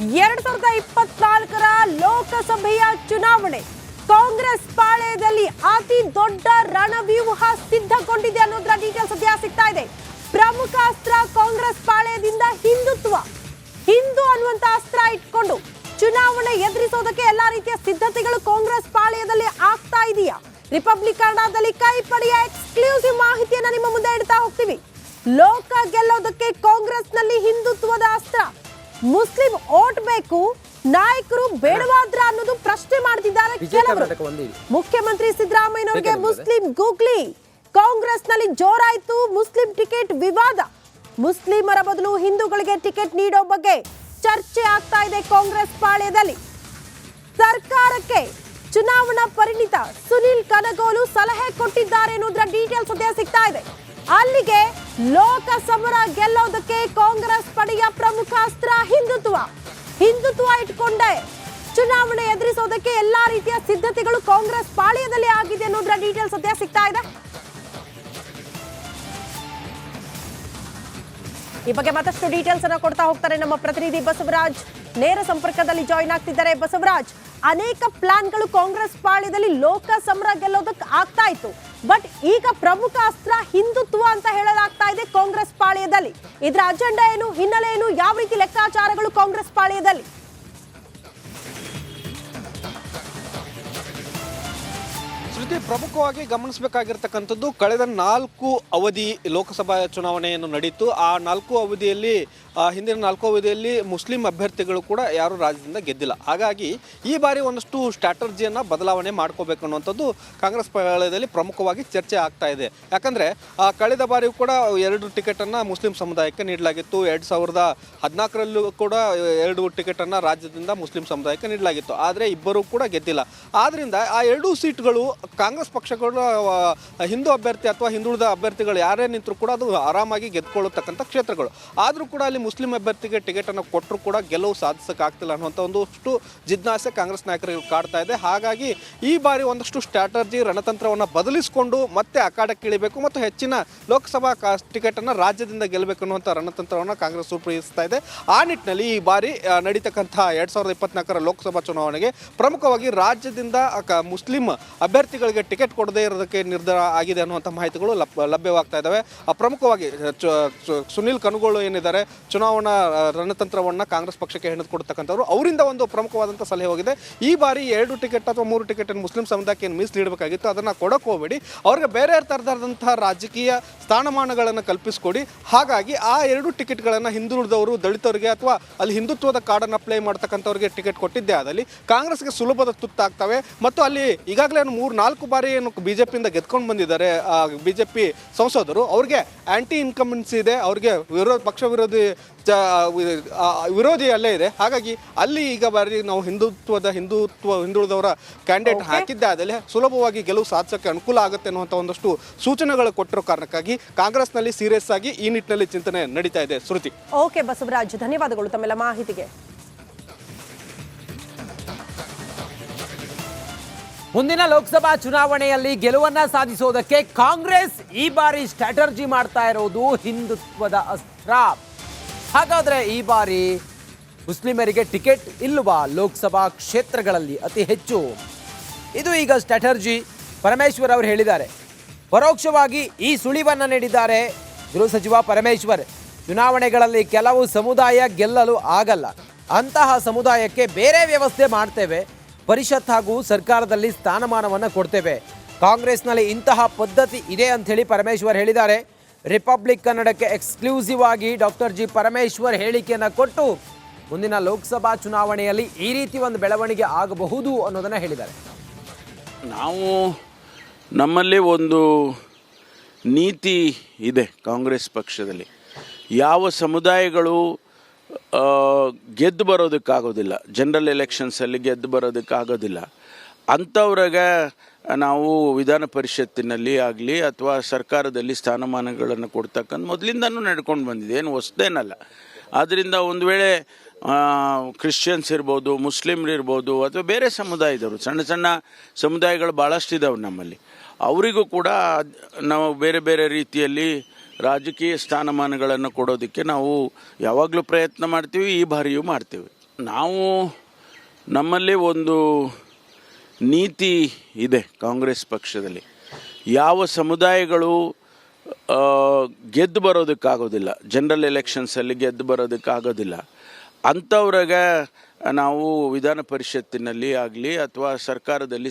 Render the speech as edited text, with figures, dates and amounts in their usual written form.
2024ರ ಲೋಕಸಭೆಯ ಚುನಾವಣೆ ಕಾಂಗ್ರೆಸ್ ಪಾಳೆಯದಲ್ಲಿ ಅತಿ ದೊಡ್ಡ ರಣವ್ಯೂಹ ಸಿದ್ಧಗೊಂಡಿದೆ ಅನ್ನೋದರ ಡೀಟೇಲ್ಸ್ ಸದ್ಯ ಸಿಗ್ತಾ ಇದೆ. ಪ್ರಮುಖ ಅಸ್ತ್ರ ಕಾಂಗ್ರೆಸ್ ಪಾಳೆಯದಿಂದ ಹಿಂದೂ ಅನ್ನುವಂತ ಅಸ್ತ್ರ ಇಟ್ಕೊಂಡು ಚುನಾವಣೆ ಎದುರಿಸೋದಕ್ಕೆ ಎಲ್ಲಾ ರೀತಿಯ ಸಿದ್ಧತೆಗಳು ಕಾಂಗ್ರೆಸ್ ಪಾಳೆಯದಲ್ಲಿ ಆಗ್ತಾ ಇದೆಯಾ? ರಿಪಬ್ಲಿಕ್ ಕನ್ನಡದಲ್ಲಿ ಕೈ ಪಡೆಯ ಎಕ್ಸ್ಕ್ಲೂಸಿವ್ ಮಾಹಿತಿಯನ್ನ ನಿಮ್ಮ ಮುಂದೆ ಇಡ್ತಾ ಹೋಗ್ತೀವಿ. ಲೋಕ ಗೆಲ್ಲೋದಕ್ಕೆ ಕಾಂಗ್ರೆಸ್ನಲ್ಲಿ ಹಿಂದುತ್ವದ ಅಸ್ತ್ರ, ಮುಸ್ಲಿಂ ಓಟ್ ಬೇಕು, ನಾಯಕರು ಬೇಡವಾದ್ರ ಅನ್ನೋದು ಪ್ರಶ್ನೆ ಮಾಡ್ತಿದ್ದಾರೆ ಕೆಲವರು. ಮುಖ್ಯಮಂತ್ರಿ ಸಿದ್ದರಾಮಯ್ಯನವರಿಗೆ ಮುಸ್ಲಿಂ ಗೂಗ್ಲಿ. ಕಾಂಗ್ರೆಸ್ನಲ್ಲಿ ಜೋರಾಯ್ತು ಮುಸ್ಲಿಂ ಟಿಕೆಟ್ ವಿವಾದ. ಮುಸ್ಲಿಮರ ಬದಲು ಹಿಂದೂಗಳಿಗೆ ಟಿಕೆಟ್ ನೀಡೋ ಬಗ್ಗೆ ಚರ್ಚೆ ಆಗ್ತಾ ಇದೆ ಕಾಂಗ್ರೆಸ್ ಪಾಳ್ಯದಲ್ಲಿ. ಸರ್ಕಾರಕ್ಕೆ ಚುನಾವಣಾ ಪರಿಣಿತ ಸುನಿಲ್ ಕನಗೋಲು ಸಲಹೆ ಕೊಟ್ಟಿದ್ದಾರೆ ಅನ್ನೋದ್ರ ಡೀಟೇಲ್ಸ್ ಸದ್ಯ ಸಿಗ್ತಾ ಇದೆ. ಅಲ್ಲಿಗೆ ಲೋಕಸಭರ ಗೆಲ್ಲೋದಕ್ಕೆ ಕಾಂಗ್ರೆಸ್ ಪಡೆಯ ಪ್ರಮುಖ ಅಸ್ತ್ರ ಹಿಂದುತ್ವ ಇಟ್ಕೊಂಡೆ ಚುನಾವಣೆ ಎದುರಿಸೋದಕ್ಕೆ ಎಲ್ಲಾ ರೀತಿಯ ಸಿದ್ಧತೆಗಳು ಕಾಂಗ್ರೆಸ್ ಪಾಳ್ಯದಲ್ಲಿ ಆಗಿದೆ ಅನ್ನೋದ್ರ ಡೀಟೇಲ್ಸ್ ಸದ್ಯ ಸಿಗ್ತಾ ಇದೆ. ಈ ಬಗ್ಗೆ ಮತ್ತಷ್ಟು ಡೀಟೇಲ್ಸ್ ಅನ್ನ ಕೊಡ್ತಾ ಹೋಗ್ತಾರೆ ನಮ್ಮ ಪ್ರತಿನಿಧಿ ಬಸವರಾಜ್. ನೇರ ಸಂಪರ್ಕದಲ್ಲಿ ಜಾಯಿನ್ ಆಗ್ತಿದ್ದಾರೆ. ಬಸವರಾಜ್, ಅನೇಕ ಪ್ಲಾನ್ಗಳು ಕಾಂಗ್ರೆಸ್ ಪಾಳ್ಯದಲ್ಲಿ ಲೋಕಸಭರ ಗೆಲ್ಲೋದಕ್ಕೆ ಆಗ್ತಾ ಇತ್ತು. ಬಟ್ ಈಗ ಪ್ರಮುಖ ಅಸ್ತ್ರ ಹಿಂದುತ್ವ ಅಂತ ಹೇಳಲಾಗ್ತಾ ಇದೆ ಕಾಂಗ್ರೆಸ್ ಪಾಳ್ಯದಲ್ಲಿ. ಇದರ ಅಜೆಂಡಾ ಏನು, ಹಿನ್ನೆಲೆ ಏನು, ಯಾವ ರೀತಿ ಲೆಕ್ಕಾಚಾರಗಳು ಕಾಂಗ್ರೆಸ್ ಪಾಳ್ಯದಲ್ಲಿ? ಪ್ರಮುಖವಾಗಿ ಗಮನಿಸಬೇಕಾಗಿರ್ತಕ್ಕಂಥದ್ದು, ಕಳೆದ 4 ಅವಧಿ ಲೋಕಸಭಾ ಚುನಾವಣೆಯನ್ನು ನಡೀತು. ಆ 4 ಅವಧಿಯಲ್ಲಿ ಹಿಂದಿನ 4 ಅವಧಿಯಲ್ಲಿ ಮುಸ್ಲಿಂ ಅಭ್ಯರ್ಥಿಗಳು ಕೂಡ ಯಾರು ರಾಜ್ಯದಿಂದ ಗೆದ್ದಿಲ್ಲ. ಹಾಗಾಗಿ ಈ ಬಾರಿ ಒಂದಷ್ಟು ಸ್ಟ್ರಾಟರ್ಜಿಯನ್ನು ಬದಲಾವಣೆ ಮಾಡ್ಕೋಬೇಕು ಅನ್ನುವಂಥದ್ದು ಕಾಂಗ್ರೆಸ್ ಪಾಳ್ಯದಲ್ಲಿ ಪ್ರಮುಖವಾಗಿ ಚರ್ಚೆ ಆಗ್ತಾ ಇದೆ. ಯಾಕಂದರೆ ಕಳೆದ ಬಾರಿಯೂ ಕೂಡ 2 ಟಿಕೆಟನ್ನು ಮುಸ್ಲಿಂ ಸಮುದಾಯಕ್ಕೆ ನೀಡಲಾಗಿತ್ತು. 2014ರಲ್ಲೂ ಕೂಡ 2 ಟಿಕೆಟನ್ನು ರಾಜ್ಯದಿಂದ ಮುಸ್ಲಿಂ ಸಮುದಾಯಕ್ಕೆ ನೀಡಲಾಗಿತ್ತು. ಆದರೆ ಇಬ್ಬರೂ ಕೂಡ ಗೆದ್ದಿಲ್ಲ. ಆದ್ದರಿಂದ ಆ 2 ಸೀಟ್ಗಳು ಕಾಂಗ್ರೆಸ್ ಪಕ್ಷಗಳು ಹಿಂದೂ ಅಭ್ಯರ್ಥಿ ಅಥವಾ ಹಿಂದುಳಿದ ಅಭ್ಯರ್ಥಿಗಳು ಯಾರೇ ನಿಂತರೂ ಕೂಡ ಅದು ಆರಾಮಾಗಿ ಗೆದ್ದುಕೊಳ್ಳತಕ್ಕಂಥ ಕ್ಷೇತ್ರಗಳು. ಆದರೂ ಕೂಡ ಅಲ್ಲಿ ಮುಸ್ಲಿಂ ಅಭ್ಯರ್ಥಿಗೆ ಟಿಕೆಟನ್ನು ಕೊಟ್ಟರೂ ಕೂಡ ಗೆಲುವು ಸಾಧಿಸೋಕ್ಕಾಗ್ತಿಲ್ಲ ಅನ್ನುವಂಥ ಒಂದಷ್ಟು ಜಿಜ್ಞಾಸೆ ಕಾಂಗ್ರೆಸ್ ನಾಯಕರಿಗೆ ಕಾಡ್ತಾ ಇದೆ. ಹಾಗಾಗಿ ಈ ಬಾರಿ ಒಂದಷ್ಟು ಸ್ಟ್ರಾಟರ್ಜಿ ರಣತಂತ್ರವನ್ನು ಬದಲಿಸಿಕೊಂಡು ಮತ್ತೆ ಅಖಾಡಕ್ಕೆ ಇಳಿಬೇಕು ಮತ್ತು ಹೆಚ್ಚಿನ ಲೋಕಸಭಾ ಟಿಕೆಟನ್ನು ರಾಜ್ಯದಿಂದ ಗೆಲ್ಲಬೇಕು ಅನ್ನುವಂಥ ರಣತಂತ್ರವನ್ನು ಕಾಂಗ್ರೆಸ್ ರೂಪಿಸ್ತಾ ಇದೆ. ಆ ನಿಟ್ಟಿನಲ್ಲಿ ಈ ಬಾರಿ ನಡೀತಕ್ಕಂಥ 2024ರ ಲೋಕಸಭಾ ಚುನಾವಣೆಗೆ ಪ್ರಮುಖವಾಗಿ ರಾಜ್ಯದಿಂದ ಮುಸ್ಲಿಂ ಅಭ್ಯರ್ಥಿಗಳಿಗೆ ಟಿಕೆಟ್ ಕೊಡದೇ ಇರೋದಕ್ಕೆ ನಿರ್ಧಾರ ಆಗಿದೆ ಅನ್ನುವಂಥ ಮಾಹಿತಿಗಳು ಲಭ್ಯವಾಗ್ತಾ ಇದ್ದಾವೆ. ಪ್ರಮುಖವಾಗಿ ಸುನಿಲ್ ಕನಗೋಳು ಏನಿದ್ದಾರೆ, ಚುನಾವಣಾ ರಣತಂತ್ರವನ್ನು ಕಾಂಗ್ರೆಸ್ ಪಕ್ಷಕ್ಕೆ ಹೆಣೆದುಕೊಡ್ತಕ್ಕಂಥವ್ರು, ಅವರಿಂದ ಒಂದು ಪ್ರಮುಖವಾದಂಥ ಸಲಹೆ ಹೋಗಿದೆ. ಈ ಬಾರಿ 2 ಟಿಕೆಟ್ ಅಥವಾ 3 ಟಿಕೆಟ್ ಮುಸ್ಲಿಂ ಸಮುದಾಯಕ್ಕೆ ಏನು ಮೀಸಲಿಡಬೇಕಾಗಿತ್ತು ಅದನ್ನು ಕೊಡೋಕೆ ಹೋಗಬೇಡಿ, ಅವ್ರಿಗೆ ಬೇರೆ ಥರದಂತಹ ರಾಜಕೀಯ ಸ್ಥಾನಮಾನಗಳನ್ನು ಕಲ್ಪಿಸ್ಕೊಡಿ. ಹಾಗಾಗಿ ಆ 2 ಟಿಕೆಟ್ಗಳನ್ನು ಹಿಂದುಳಿದವರು, ದಲಿತರಿಗೆ ಅಥವಾ ಅಲ್ಲಿ ಹಿಂದುತ್ವದ ಕಾರ್ಡನ್ನು ಪ್ಲೇ ಮಾಡ್ತಕ್ಕಂಥವ್ರಿಗೆ ಟಿಕೆಟ್ ಕೊಟ್ಟಿದ್ದೇ ಆದಲ್ಲಿ ಕಾಂಗ್ರೆಸ್ಗೆ ಸುಲಭದ ತುತ್ತಾಗ್ತವೆ. ಮತ್ತು ಅಲ್ಲಿ ಈಗಾಗಲೇ 3-4 ಬಾರಿ ಏನು ಬಿಜೆಪಿಯಿಂದ ಗೆದ್ಕೊಂಡು ಬಂದಿದ್ದಾರೆ ಬಿಜೆಪಿ ಸಂಸದರು, ಅವ್ರಿಗೆ ಆ್ಯಂಟಿ ಇನ್ಕಂಬೆನ್ಸಿ ಇದೆ, ಅವ್ರಿಗೆ ಪಕ್ಷ ವಿರೋಧಿ ಅಲ್ಲೇ ಇದೆ. ಹಾಗಾಗಿ ಅಲ್ಲಿ ಈಗ ಬಾರಿ ನಾವು ಹಿಂದುಳಿದವರ ಕ್ಯಾಂಡಿಡೇಟ್ ಹಾಕಿದ್ದೆ ಆದಲ್ಲಿ ಸುಲಭವಾಗಿ ಗೆಲುವು ಸಾಧಿಸೋಕ್ಕೆ ಅನುಕೂಲ ಆಗುತ್ತೆ ಅನ್ನುವಂಥ ಒಂದಷ್ಟು ಸೂಚನೆಗಳು ಕೊಟ್ಟಿರೋ ಕಾರಣಕ್ಕಾಗಿ ಕಾಂಗ್ರೆಸ್ನಲ್ಲಿ ಸೀರಿಯಸ್ ಆಗಿ ಈ ನಿಟ್ಟಿನಲ್ಲಿ ಚಿಂತನೆ ನಡೀತಾ ಇದೆ. ಶ್ರುತಿ. ಓಕೆ ಬಸವರಾಜ್, ಧನ್ಯವಾದಗಳು ತಮ್ಮೆಲ್ಲ ಮಾಹಿತಿಗೆ. ಮುಂದಿನ ಲೋಕಸಭಾ ಚುನಾವಣೆಯಲ್ಲಿ ಗೆಲುವನ್ನ ಸಾಧಿಸೋದಕ್ಕೆ ಕಾಂಗ್ರೆಸ್ ಈ ಬಾರಿ ಸ್ಟ್ರಾಟರ್ಜಿ ಮಾಡ್ತಾ ಇರೋದು ಹಿಂದುತ್ವದ ಅಸ್ತ್ರ. ಹಾಗಾದ್ರೆ ಈ ಬಾರಿ ಮುಸ್ಲಿಮರಿಗೆ ಟಿಕೆಟ್ ಇಲ್ವಾ ಲೋಕಸಭಾ ಕ್ಷೇತ್ರಗಳಲ್ಲಿ ಅತಿ ಹೆಚ್ಚು? ಇದು ಈಗ ಸ್ಟ್ರಾಟರ್ಜಿ ಪರಮೇಶ್ವರ್ ಅವರು ಹೇಳಿದ್ದಾರೆ. ಪರೋಕ್ಷವಾಗಿ ಈ ಸುಳಿವನ್ನ ನೀಡಿದ್ದಾರೆ ಗೃಹ ಸಚಿವ ಪರಮೇಶ್ವರ್. ಚುನಾವಣೆಗಳಲ್ಲಿ ಕೆಲವು ಸಮುದಾಯ ಗೆಲ್ಲಲು ಆಗಲ್ಲ, ಅಂತಹ ಸಮುದಾಯಕ್ಕೆ ಬೇರೆ ವ್ಯವಸ್ಥೆ ಮಾಡ್ತೇವೆ, ಪರಿಷತ್ ಹಾಗೂ ಸರ್ಕಾರದಲ್ಲಿ ಸ್ಥಾನಮಾನವನ್ನು ಕೊಡ್ತೇವೆ. ಕಾಂಗ್ರೆಸ್ನಲ್ಲಿ ಇಂತಹ ಪದ್ಧತಿ ಇದೆ ಅಂಥೇಳಿ ಪರಮೇಶ್ವರ್ ಹೇಳಿದ್ದಾರೆ. ರಿಪಬ್ಲಿಕ್ ಕನ್ನಡಕ್ಕೆ ಎಕ್ಸ್ಕ್ಲೂಸಿವ್ ಆಗಿ ಡಾಕ್ಟರ್ ಜಿ ಪರಮೇಶ್ವರ್ ಹೇಳಿಕೆಯನ್ನು ಕೊಟ್ಟು ಮುಂದಿನ ಲೋಕಸಭಾ ಚುನಾವಣೆಯಲ್ಲಿ ಈ ರೀತಿ ಒಂದು ಬೆಳವಣಿಗೆ ಆಗಬಹುದು ಅನ್ನೋದನ್ನು ಹೇಳಿದ್ದಾರೆ. ನಮ್ಮಲ್ಲಿ ಒಂದು ನೀತಿ ಇದೆ ಕಾಂಗ್ರೆಸ್ ಪಕ್ಷದಲ್ಲಿ. ಯಾವ ಸಮುದಾಯಗಳು ಗೆದ್ದು ಬರೋದಕ್ಕಾಗೋದಿಲ್ಲ, ಜನರಲ್ ಎಲೆಕ್ಷನ್ಸಲ್ಲಿ ಗೆದ್ದು ಬರೋದಕ್ಕಾಗೋದಿಲ್ಲ, ಅಂಥವ್ರಿಗೆ ನಾವು ವಿಧಾನ ಪರಿಷತ್ತಿನಲ್ಲಿ ಆಗಲಿ ಅಥವಾ ಸರ್ಕಾರದಲ್ಲಿ ಸ್ಥಾನಮಾನಗಳನ್ನು ಕೊಡ್ತಕ್ಕಂಥ ಮೊದಲಿಂದನೂ ನಡ್ಕೊಂಡು ಬಂದಿದೆ, ಏನು ಹೊಸದೇನಲ್ಲ. ಆದ್ದರಿಂದ ಒಂದು ವೇಳೆ ಕ್ರಿಶ್ಚಿಯನ್ಸ್ ಇರ್ಬೋದು, ಮುಸ್ಲಿಮ್ರು ಇರ್ಬೋದು, ಅಥವಾ ಬೇರೆ ಸಮುದಾಯದವರು, ಸಣ್ಣ ಸಣ್ಣ ಸಮುದಾಯಗಳು ಭಾಳಷ್ಟಿದ್ದಾವೆ ನಮ್ಮಲ್ಲಿ, ಅವರಿಗೂ ಕೂಡ ನಾವು ಬೇರೆ ಬೇರೆ ರೀತಿಯಲ್ಲಿ ರಾಜಕೀಯ ಸ್ಥಾನಮಾನಗಳನ್ನು ಕೊಡೋದಕ್ಕೆ ನಾವು ಯಾವಾಗಲೂ ಪ್ರಯತ್ನ ಮಾಡ್ತೀವಿ, ಈ ಬಾರಿಯೂ ಮಾಡ್ತೀವಿ. ನಾವು ನಮ್ಮಲ್ಲಿ ಒಂದು ನೀತಿ ಇದೆ ಕಾಂಗ್ರೆಸ್ ಪಕ್ಷದಲ್ಲಿ. ಯಾವ ಸಮುದಾಯಗಳು ಗೆದ್ದು ಬರೋದಕ್ಕಾಗೋದಿಲ್ಲ, ಜನರಲ್ ಎಲೆಕ್ಷನ್ಸಲ್ಲಿ ಗೆದ್ದು ಬರೋದಕ್ಕಾಗೋದಿಲ್ಲ, ಅಂಥವ್ರಿಗೆ ನಾವು ವಿಧಾನ ಪರಿಷತ್ತಿನಲ್ಲಿ ಆಗಲಿ ಅಥವಾ ಸರ್ಕಾರದಲ್ಲಿ